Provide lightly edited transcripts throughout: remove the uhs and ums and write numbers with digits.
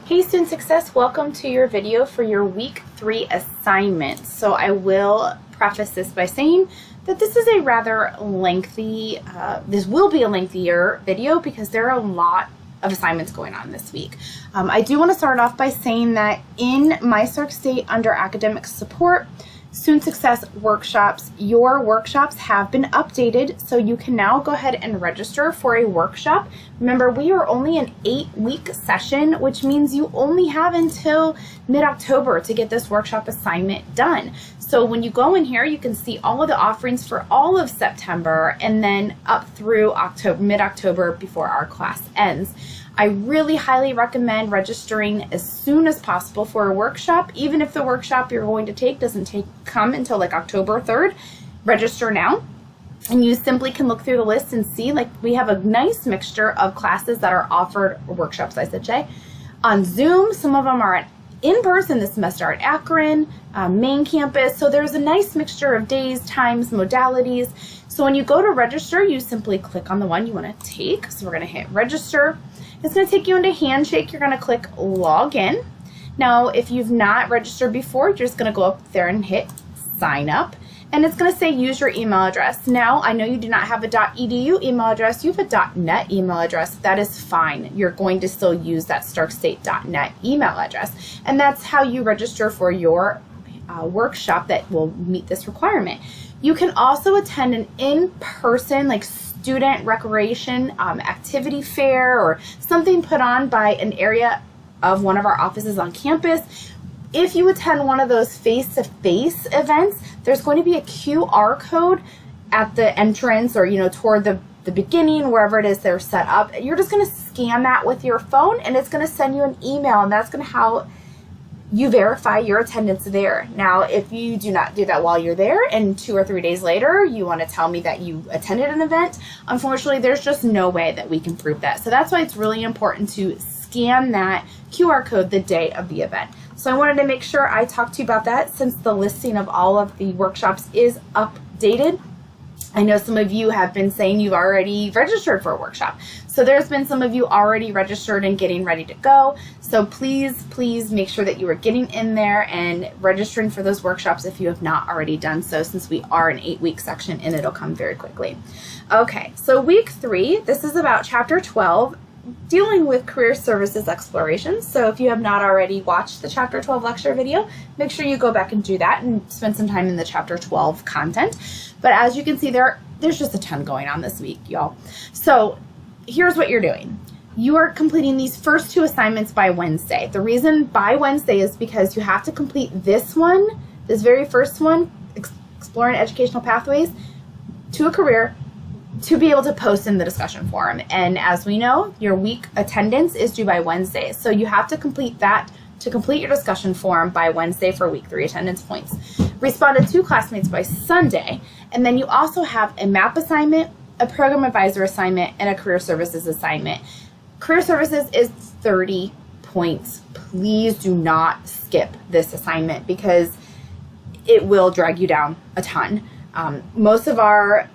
Hey Student Success, welcome to your video for your week 3 assignment. So I will preface this by saying that this is a rather lengthy, this will be a lengthier video because there are a lot of assignments going on this week. I do want to start off by saying that in MySark State under academic support, Student Success workshops, your workshops have been updated, so you can now go ahead and register for a workshop. Remember, we are only an 8-week session, which means you only have until mid-October to get this workshop assignment done. So when you go in here, you can see all of the offerings for all of September and then up through October, mid-October before our class ends. I really highly recommend registering as soon as possible for a workshop. Even if the workshop you're going to take doesn't come until like October 3rd, register now. And you simply can look through the list and see, like, we have a nice mixture of classes that are offered, or workshops I should say, on Zoom. Some of them are in person this semester at Akron, main campus. So there's a nice mixture of days, times, modalities. So when you go to register, you simply click on the one you want to take. So we're going to hit register. It's going to take you into Handshake. You're going to click log in. Now, if you've not registered before, you're just going to go up there and hit sign up. And it's going to say use your email address. Now, I know you do not have a .edu email address. You have a .net email address. That is fine. You're going to still use that starkstate.net email address. And that's how you register for your workshop that will meet this requirement. You can also attend an in-person, like, student recreation activity fair or something put on by an area of one of our offices on campus. If you attend one of those face-to-face events, there's going to be a QR code at the entrance or, toward the beginning, wherever it is they're set up. You're just going to scan that with your phone and it's going to send you an email, and that's going to how you verify your attendance there. Now, if you do not do that while you're there and 2 or 3 days later you want to tell me that you attended an event, unfortunately there's just no way that we can prove that. So that's why it's really important to scan that QR code the day of the event. So I wanted to make sure I talked to you about that since the listing of all of the workshops is updated. I know some of you have been saying you've already registered for a workshop. So there's been some of you already registered and getting ready to go. So please make sure that you are getting in there and registering for those workshops if you have not already done so, since we are an 8-week section and it'll come very quickly. Okay, so week 3, this is about chapter 12, dealing with career services exploration. So if you have not already watched the chapter 12 lecture video, make sure you go back and do that and spend some time in the chapter 12 content. But as you can see, there's just a ton going on this week, y'all. So here's what you're doing. You are completing these first 2 assignments by Wednesday. The reason by Wednesday is because you have to complete this one, this very first one, Exploring Educational Pathways to a Career, to be able to post in the discussion forum. And as we know, your week attendance is due by Wednesday. So you have to complete that to complete your discussion forum by Wednesday for week 3 attendance points. Respond to 2 classmates by Sunday. And then you also have a MAP assignment, a program advisor assignment, and a career services assignment. Career services is 30 points. Please do not skip this assignment because it will drag you down a ton. Most of our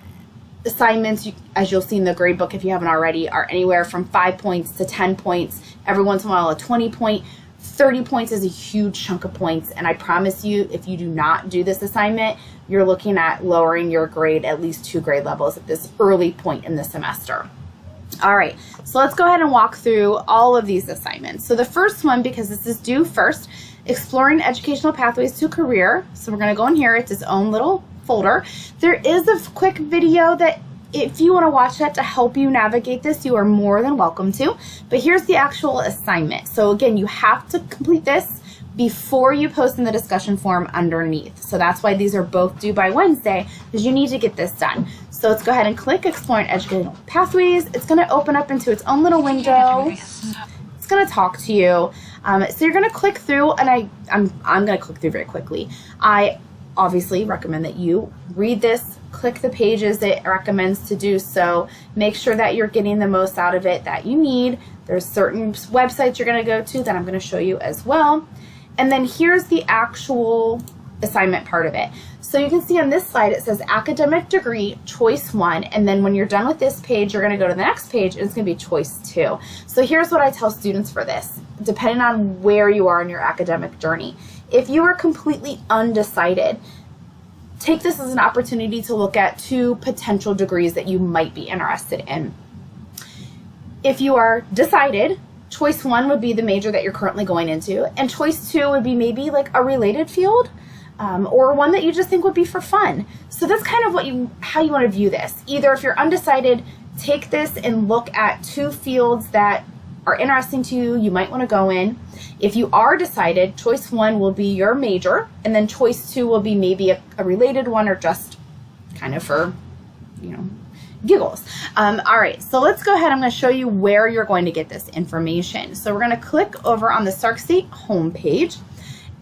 assignments, as you'll see in the grade book if you haven't already, are anywhere from 5 points to 10 points. Every once in a while a 20 point. 30 points is a huge chunk of points, and I promise you, if you do not do this assignment, you're looking at lowering your grade at least 2 grade levels at this early point in the semester. All right, so let's go ahead and walk through all of these assignments. So the first one, because this is due first, Exploring Educational Pathways to Career. So we're going to go in here. It's its own little folder. There is a quick video that if you want to watch that to help you navigate this, you are more than welcome to. But here's the actual assignment. So again, you have to complete this before you post in the discussion forum underneath. So that's why these are both due by Wednesday, because you need to get this done. So let's go ahead and click Exploring Educational Pathways. It's going to open up into its own little window. It's going to talk to you. So you're going to click through, and I'm going to click through very quickly. I obviously recommend that you read this, click the pages it recommends to do so. Make sure that you're getting the most out of it that you need. There's certain websites you're going to go to that I'm going to show you as well. And then here's the actual assignment part of it. So you can see on this slide, it says academic degree, choice 1. And then when you're done with this page, you're going to go to the next page and it's going to be choice 2. So here's what I tell students for this, depending on where you are in your academic journey. If you are completely undecided, take this as an opportunity to look at 2 potential degrees that you might be interested in. If you are decided, choice 1 would be the major that you're currently going into, and choice 2 would be maybe like a related field, or one that you just think would be for fun. So that's kind of how you want to view this. Either if you're undecided, take this and look at 2 fields that are interesting to you, you might want to go in. If you are decided, choice 1 will be your major, and then choice 2 will be maybe a related one, or just kind of for, giggles. All right, so let's go ahead. I'm going to show you where you're going to get this information. So we're going to click over on the Sark State homepage,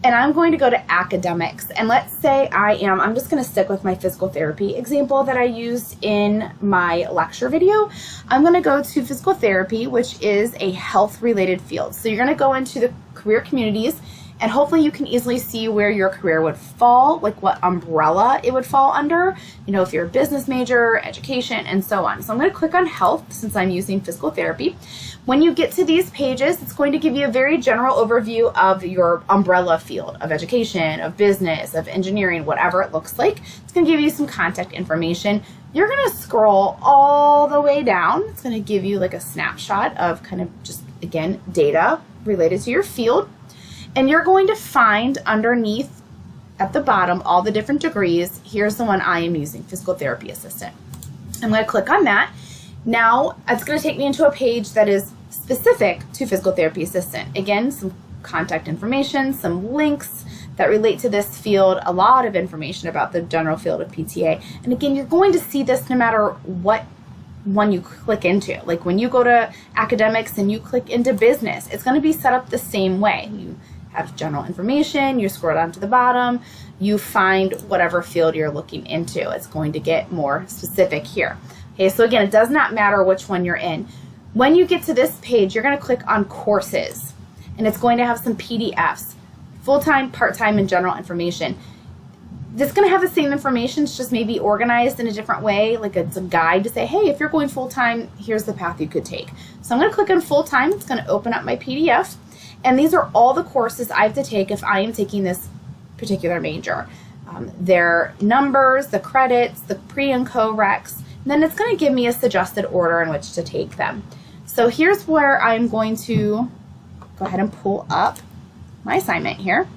and I'm going to go to academics. And let's say I'm just going to stick with my physical therapy example that I used in my lecture video. I'm going to go to physical therapy, which is a health related field. So you're going to go into the career communities, and hopefully you can easily see where your career would fall, like what umbrella it would fall under, if you're a business major, education, and so on. So I'm going to click on health since I'm using physical therapy. When you get to these pages, it's going to give you a very general overview of your umbrella field of education, of business, of engineering, whatever it looks like. It's going to give you some contact information. You're going to scroll all the way down. It's going to give you like a snapshot of kind of just, again, data related to your field. And you're going to find underneath at the bottom all the different degrees. Here's the one I am using, physical therapy assistant. I'm going to click on that. Now it's going to take me into a page that is specific to physical therapy assistant. Again, some contact information, some links that relate to this field, a lot of information about the general field of PTA. And again, you're going to see this no matter what one you click into. Like when you go to academics and you click into business, it's going to be set up the same way. You have general information, you scroll down to the bottom, you find whatever field you're looking into. It's going to get more specific here. Okay, so again, it does not matter which one you're in. When you get to this page, you're going to click on courses, and it's going to have some PDFs, full-time, part-time, and general information. It's going to have the same information, it's just maybe organized in a different way, like it's a guide to say, hey, if you're going full-time, here's the path you could take. So I'm going to click on full-time. It's going to open up my PDF, and these are all the courses I have to take if I am taking this particular major. Their numbers, the credits, the pre and co-recs, and then it's going to give me a suggested order in which to take them. So here's where I'm going to go ahead and pull up my assignment here.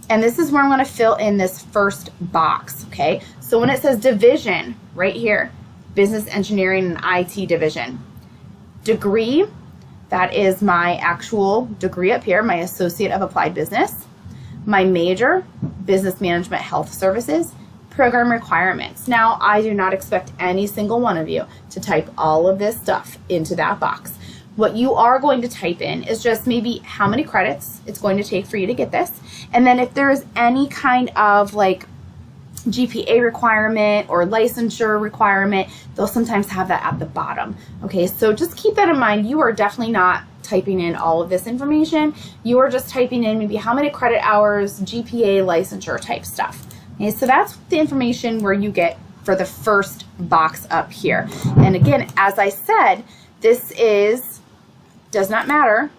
And this is where I'm going to fill in this first box, okay? So when it says division, right here, business, engineering, and IT division. Degree, that is my actual degree up here, my Associate of Applied Business. My major, business management, health services. Program requirements. Now, I do not expect any single one of you to type all of this stuff into that box. What you are going to type in is just maybe how many credits it's going to take for you to get this. And then if there is any kind of like GPA requirement or licensure requirement, they'll sometimes have that at the bottom. Okay, so just keep that in mind. You are definitely not typing in all of this information. You are just typing in maybe how many credit hours, GPA, licensure type stuff. Okay, so that's the information where you get for the first box up here. And again, as I said, this does not matter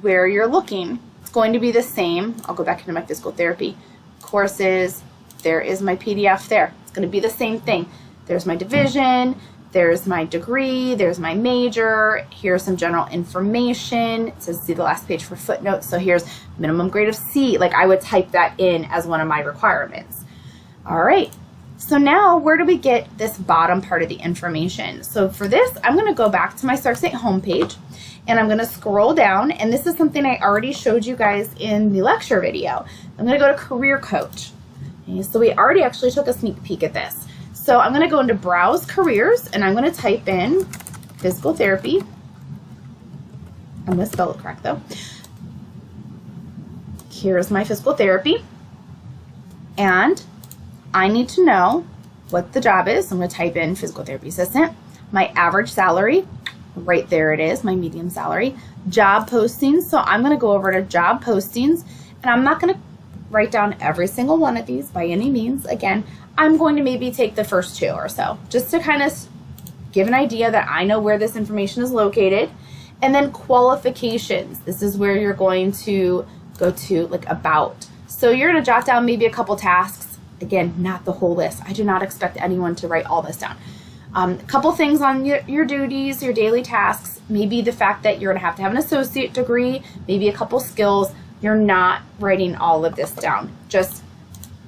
where you're looking. It's going to be the same. I'll go back into my physical therapy courses. There is my PDF there. It's going to be the same thing. There's my division, there's my degree, there's my major, here's some general information. It says see the last page for footnotes. So here's minimum grade of C. Like I would type that in as one of my requirements. All right. So now where do we get this bottom part of the information? So for this, I'm going to go back to my Sark State homepage and I'm going to scroll down, and this is something I already showed you guys in the lecture video. I'm going to go to Career Coach. Okay, so we already actually took a sneak peek at this. So I'm going to go into Browse Careers and I'm going to type in physical therapy. I'm going to spell it correct though. Here's my physical therapy. And I need to know what the job is. I'm going to type in physical therapy assistant. My average salary, right there it is, my median salary. Job postings. So I'm going to go over to job postings, and I'm not going to write down every single one of these by any means. Again, I'm going to maybe take the first 2 or so, just to kind of give an idea that I know where this information is located. And then qualifications. This is where you're going to go to like about. So you're going to jot down maybe a couple tasks. Again, not the whole list. I do not expect anyone to write all this down. A couple things on your duties, your daily tasks, maybe the fact that you're going to have an associate degree, maybe a couple skills. You're not writing all of this down. Just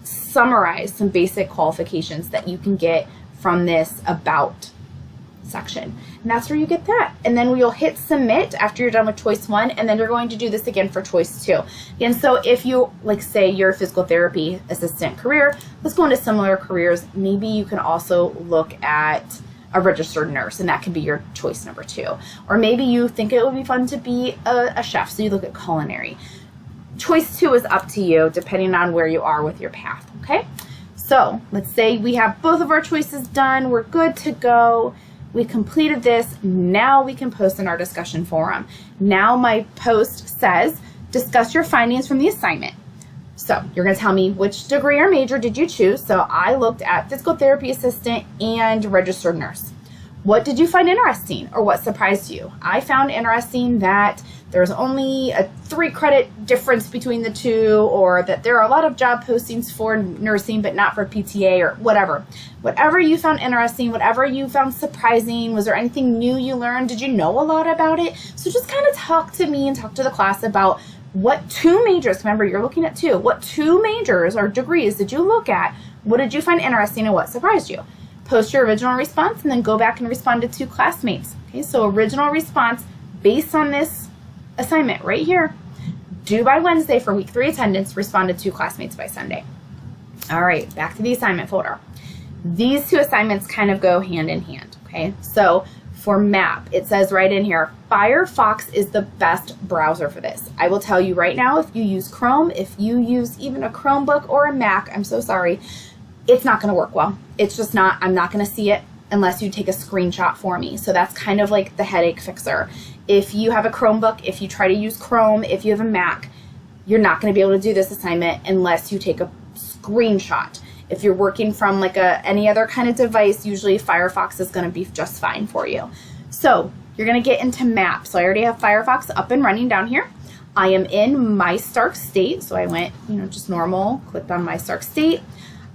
summarize some basic qualifications that you can get from this about section. And that's where you get that. And then you'll hit submit after you're done with choice 1, and then you're going to do this again for choice 2. And so if you, like say your physical therapy assistant career, let's go into similar careers. Maybe you can also look at a registered nurse, and that can be your choice number 2. Or maybe you think it would be fun to be a chef, so you look at culinary. Choice 2 is up to you, depending on where you are with your path, okay? So let's say we have both of our choices done. We're good to go. We completed this. Now we can post in our discussion forum. Now my post says, discuss your findings from the assignment. So you're going to tell me which degree or major did you choose. So I looked at physical therapy assistant and registered nurse. What did you find interesting, or what surprised you? I found interesting that there's only a 3-credit difference between the 2, or that there are a lot of job postings for nursing but not for PTA, or whatever. Whatever you found interesting, whatever you found surprising, was there anything new you learned? Did you know a lot about it? So just kind of talk to me and talk to the class about what 2 majors, remember you're looking at 2, what 2 majors or degrees did you look at? What did you find interesting and what surprised you? Post your original response and then go back and respond to 2 classmates. Okay, so original response based on this assignment right here, due by Wednesday for week 3 attendance, respond to 2 classmates by Sunday. All right, back to the assignment folder. These 2 assignments kind of go hand in hand, okay? So for map, it says right in here, Firefox is the best browser for this. I will tell you right now, if you use Chrome, if you use even a Chromebook or a Mac, I'm so sorry, it's not gonna work well. It's just not, I'm not gonna see it unless you take a screenshot for me. So that's kind of like the headache fixer. If you have a Chromebook, if you try to use Chrome, if you have a Mac, you're not gonna be able to do this assignment unless you take a screenshot. If you're working from like any other kind of device, usually Firefox is gonna be just fine for you. So you're gonna get into map. So I already have Firefox up and running down here. I am in my Stark State. So I went, just normal, clicked on my Stark State.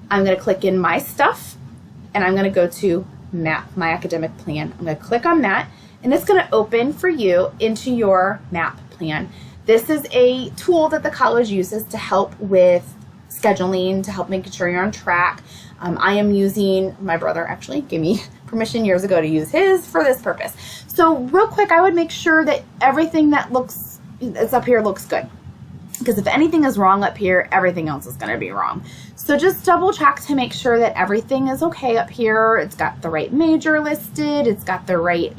I'm going to click in my stuff, and I'm going to go to map, my academic plan. I'm going to click on that, and it's going to open for you into your map plan. This is a tool that the college uses to help with scheduling, to help making sure you're on track. I am using, my brother actually gave me permission years ago to use his for this purpose. So real quick, I would make sure that everything that's up here looks good. Because if anything is wrong up here, everything else is going to be wrong. So just double check to make sure that everything is okay up here. It's got the right major listed. It's got the right,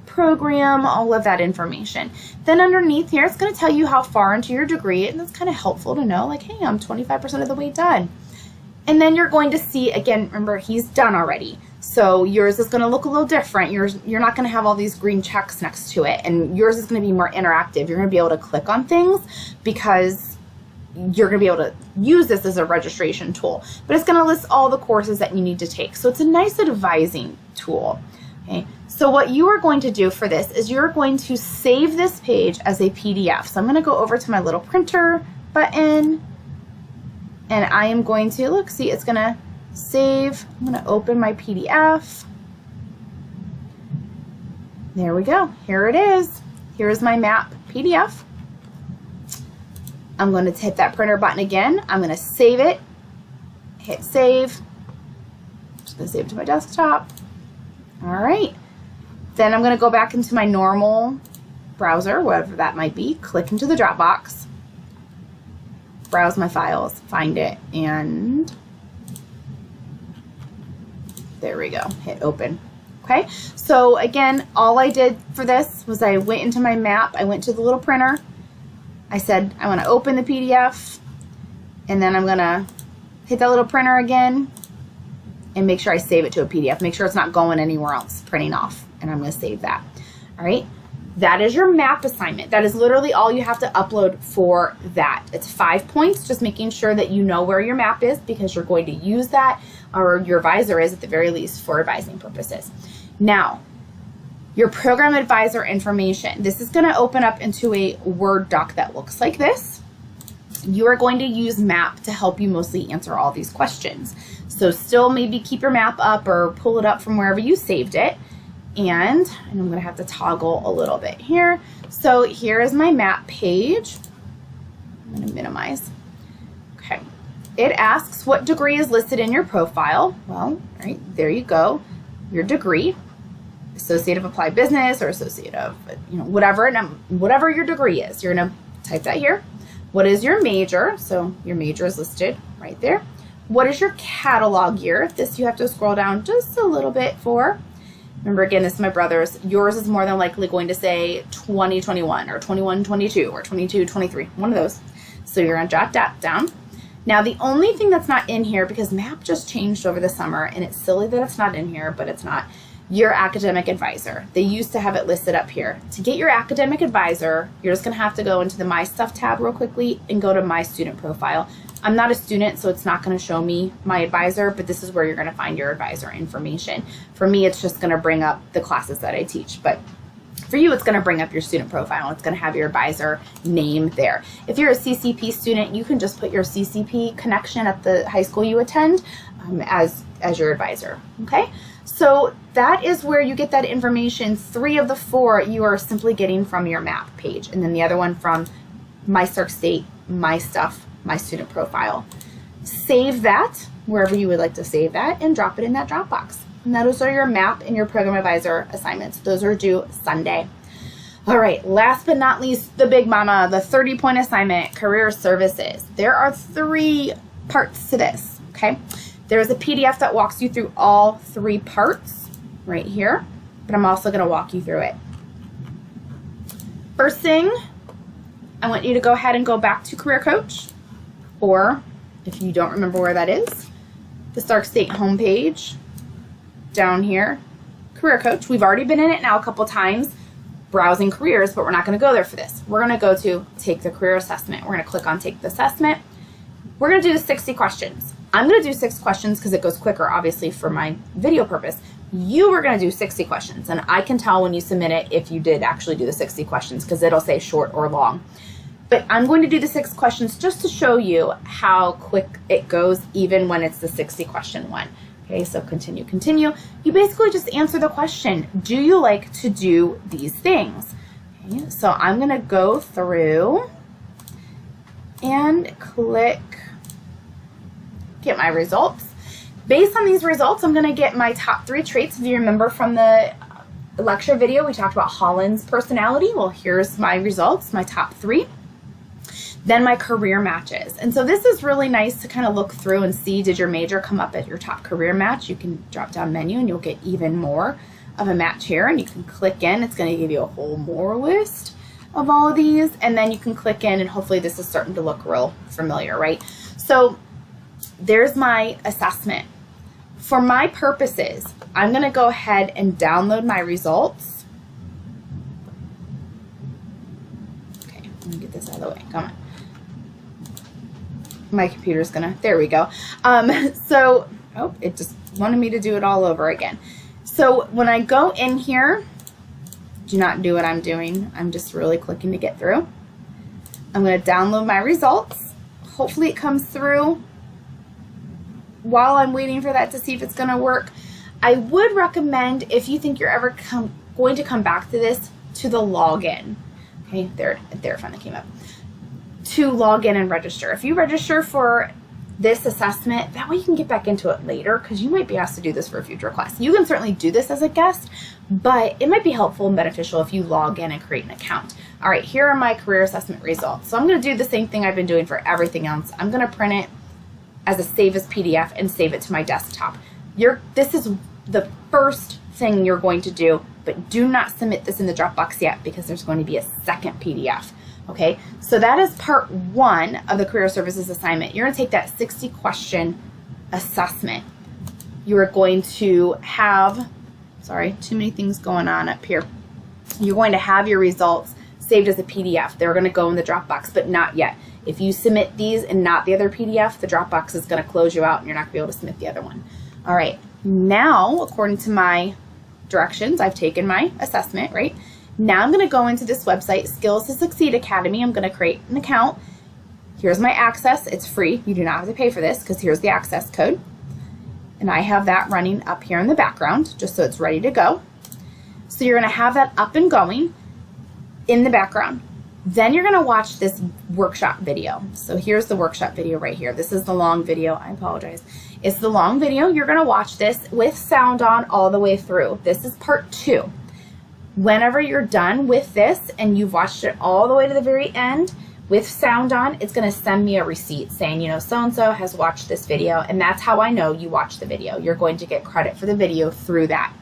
program, all of that information. Then underneath here, it's going to tell you how far into your degree, and that's kind of helpful to know, like, hey, I'm 25% of the way done. And then you're going to see, again, remember, he's done already. So yours is going to look a little different. You're not going to have all these green checks next to it, and yours is going to be more interactive. You're going to be able to click on things because you're going to be able to use this as a registration tool. But it's going to list all the courses that you need to take. So it's a nice advising tool. Okay. So what you are going to do for this is you're going to save this page as a PDF. So I'm going to go over to my little printer button, and I am going to, look, see, it's going to save. I'm going to open my PDF. There we go. Here it is. Here's my map PDF. I'm going to hit that printer button again. I'm going to save it. Hit save. I'm just going to save it to my desktop. All right. Then I'm going to go back into my normal browser, whatever that might be. Click into the Dropbox. Browse my files. Find it. And there we go. Hit open. Okay. So again, all I did for this was I went into my map. I went to the little printer. I said, I want to open the PDF, and then I'm going to hit that little printer again and make sure I save it to a PDF. Make sure it's not going anywhere else, printing off, and I'm going to save that. All right. That is your map assignment. That is literally all you have to upload for that. It's 5 points, just making sure that you know where your map is because you're going to use that, or your advisor is at the very least, for advising purposes. Now, your program advisor information. This is going to open up into a Word doc that looks like this. You are going to use map to help you mostly answer all these questions. So still maybe keep your map up or pull it up from wherever you saved it. And I'm going to have to toggle a little bit here. So here is my map page. I'm going to minimize. Okay. It asks what degree is listed in your profile. Well, right, there you go. Your degree, Associate of Applied Business or Associate of, whatever your degree is. You're going to type that here. What is your major? So your major is listed right there. What is your catalog year? This you have to scroll down just a little bit for. Remember, again, this is my brother's. Yours is more than likely going to say 2021 or 2122 or 2223, one of those. So you're going to jot that down. Now, the only thing that's not in here, because MAP just changed over the summer, and it's silly that it's not in here, but it's not, your academic advisor. They used to have it listed up here. To get your academic advisor, you're just going to have to go into the My Stuff tab real quickly and go to My Student Profile. I'm not a student, so it's not going to show me my advisor, but this is where you're going to find your advisor information. For me, it's just going to bring up the classes that I teach, but for you, it's going to bring up your student profile. It's going to have your advisor name there. If you're a CCP student, you can just put your CCP connection at the high school you attend as your advisor, okay? So that is where you get that information. 3 of the 4 you are simply getting from your MAP page, and then the other one from My Stark State, My Stuff, My Student Profile. Save that wherever you would like to save that and drop it in that Dropbox. And those are your MAP and your program advisor assignments. Those are due Sunday. All right, last but not least, the big mama, the 30-point assignment, career services. There are 3 parts to this, okay? There's a PDF that walks you through all 3 parts right here, but I'm also going to walk you through it. First thing, I want you to go ahead and go back to Career Coach, or if you don't remember where that is, the Stark State homepage down here, Career Coach. We've already been in it now a couple times, browsing careers, but we're not going to go there for this. We're going to go to Take the Career Assessment. We're going to click on Take the Assessment. We're going to do the 60 questions. I'm going to do 6 questions because it goes quicker, obviously, for my video purpose. You are going to do 60 questions, and I can tell when you submit it if you did actually do the 60 questions because it'll say short or long. But I'm going to do the 6 questions just to show you how quick it goes, even when it's the 60 question one. Okay, so continue, continue. You basically just answer the question, do you like to do these things? Okay, so I'm going to go through and click get my results. Based on these results, I'm going to get my top 3 traits. If you remember from the lecture video, we talked about Holland's personality. Well, here's my results, my top 3. Then my career matches. And so this is really nice to kind of look through and see, did your major come up at your top career match? You can drop down menu and you'll get even more of a match here, and you can click in. It's going to give you a whole more list of all of these, and then you can click in, and hopefully this is starting to look real familiar, right? So there's my assessment. For my purposes, I'm going to go ahead and download my results. Okay, let me get this out of the way. Come on. My computer's gonna, there we go. It just wanted me to do it all over again. So when I go in here, do not do what I'm doing. I'm just really clicking to get through. I'm gonna download my results. Hopefully it comes through while I'm waiting for that to see if it's gonna work. I would recommend, if you think you're ever going to come back to this, to the login. Okay, there it finally came up. To log in and register. If you register for this assessment, that way you can get back into it later, because you might be asked to do this for a future class. You can certainly do this as a guest, but it might be helpful and beneficial if you log in and create an account. All right, here are my career assessment results. So I'm going to do the same thing I've been doing for everything else. I'm going to print it as a save as PDF and save it to my desktop. This is the first thing you're going to do, but do not submit this in the Dropbox yet, because there's going to be a second PDF. Okay, so that is part 1 of the career services assignment. You're going to take that 60 question assessment. You are going to have, sorry, too many things going on up here. you're going to have your results saved as a PDF. They're going to go in the Dropbox, but not yet. If you submit these and not the other PDF, the Dropbox is going to close you out and you're not going to be able to submit the other one. All right, now, according to my directions, I've taken my assessment, right? Now I'm going to go into this website, Skills to Succeed Academy. I'm going to create an account. Here's my access. It's free. You do not have to pay for this because here's the access code. And I have that running up here in the background just so it's ready to go. So you're going to have that up and going in the background. Then you're going to watch this workshop video. So here's the workshop video right here. This is the long video. I apologize. It's the long video. You're going to watch this with sound on all the way through. This is part 2. Whenever you're done with this and you've watched it all the way to the very end with sound on, it's going to send me a receipt saying, you know, so-and-so has watched this video, and that's how I know you watched the video. You're going to get credit for the video through that.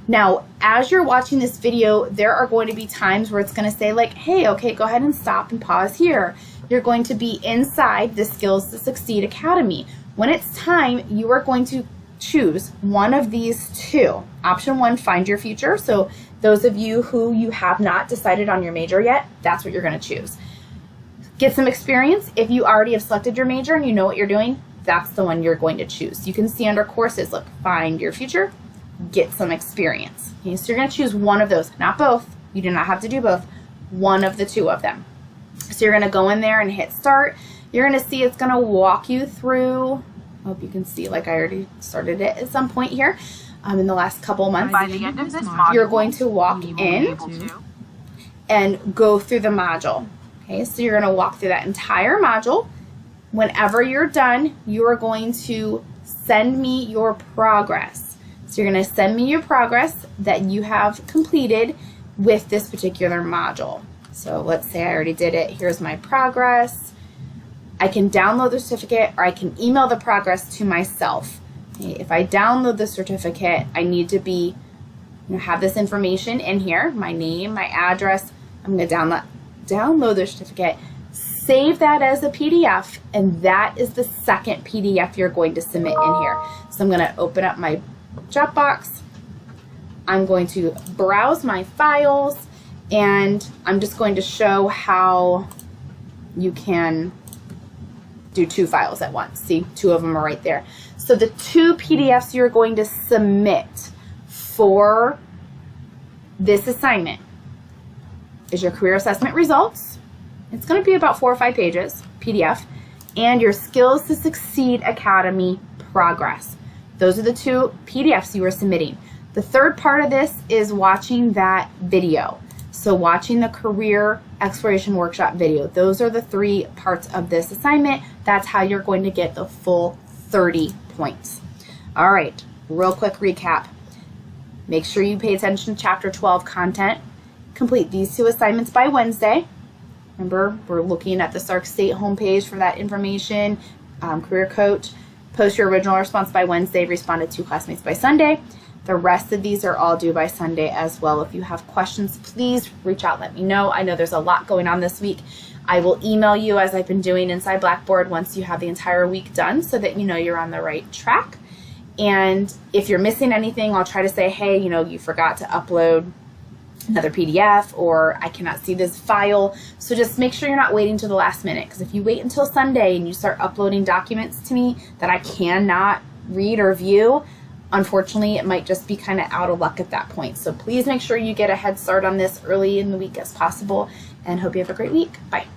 Now, as you're watching this video, there are going to be times where it's going to say like, hey, okay, go ahead and stop and pause here. You're going to be inside the Skills to Succeed Academy. When it's time, you are going to choose one of these two. Option 1, find your future. So those of you who you have not decided on your major yet, that's what you're going to choose. Get some experience. If you already have selected your major and you know what you're doing, that's the one you're going to choose. You can see under courses, look, find your future, get some experience. Okay, so you're going to choose one of those, not both. You do not have to do both. One of the two of them. So you're going to go in there and hit start. You're going to see it's going to walk you through. I hope you can see, like I already started it at some point here in the last couple months. By the end of this module, you're going to walk in and go through the module. Okay, so you're going to walk through that entire module. Whenever you're done, you are going to send me your progress. So you're going to send me your progress that you have completed with this particular module. So let's say I already did it. Here's my progress. I can download the certificate or I can email the progress to myself. Okay, if I download the certificate, I need to be, have this information in here, my name, my address. I'm going to download the certificate, save that as a PDF, and that is the second PDF you're going to submit in here. So I'm going to open up my Dropbox. I'm going to browse my files, and I'm just going to show how you can do 2 files at once. See, 2 of them are right there. So the 2 PDFs you're going to submit for this assignment is your career assessment results. It's going to be about 4 or 5 pages, PDF, and your Skills to Succeed Academy progress. Those are the 2 PDFs you are submitting. The third part of this is watching that video. So watching the career exploration workshop video. Those are the 3 parts of this assignment. That's how you're going to get the full 30 points. All right, real quick recap. Make sure you pay attention to Chapter 12 content. Complete these 2 assignments by Wednesday. Remember, we're looking at the Sark State homepage for that information. Career Coach. Post your original response by Wednesday. Respond to 2 classmates by Sunday. The rest of these are all due by Sunday as well. If you have questions, please reach out, let me know. I know there's a lot going on this week. I will email you, as I've been doing inside Blackboard, once you have the entire week done so that you know you're on the right track. And if you're missing anything, I'll try to say, hey, you know, you forgot to upload another PDF, or I cannot see this file. So just make sure you're not waiting till the last minute, because if you wait until Sunday and you start uploading documents to me that I cannot read or view, unfortunately, it might just be kind of out of luck at that point. So please make sure you get a head start on this early in the week as possible, and hope you have a great week. Bye.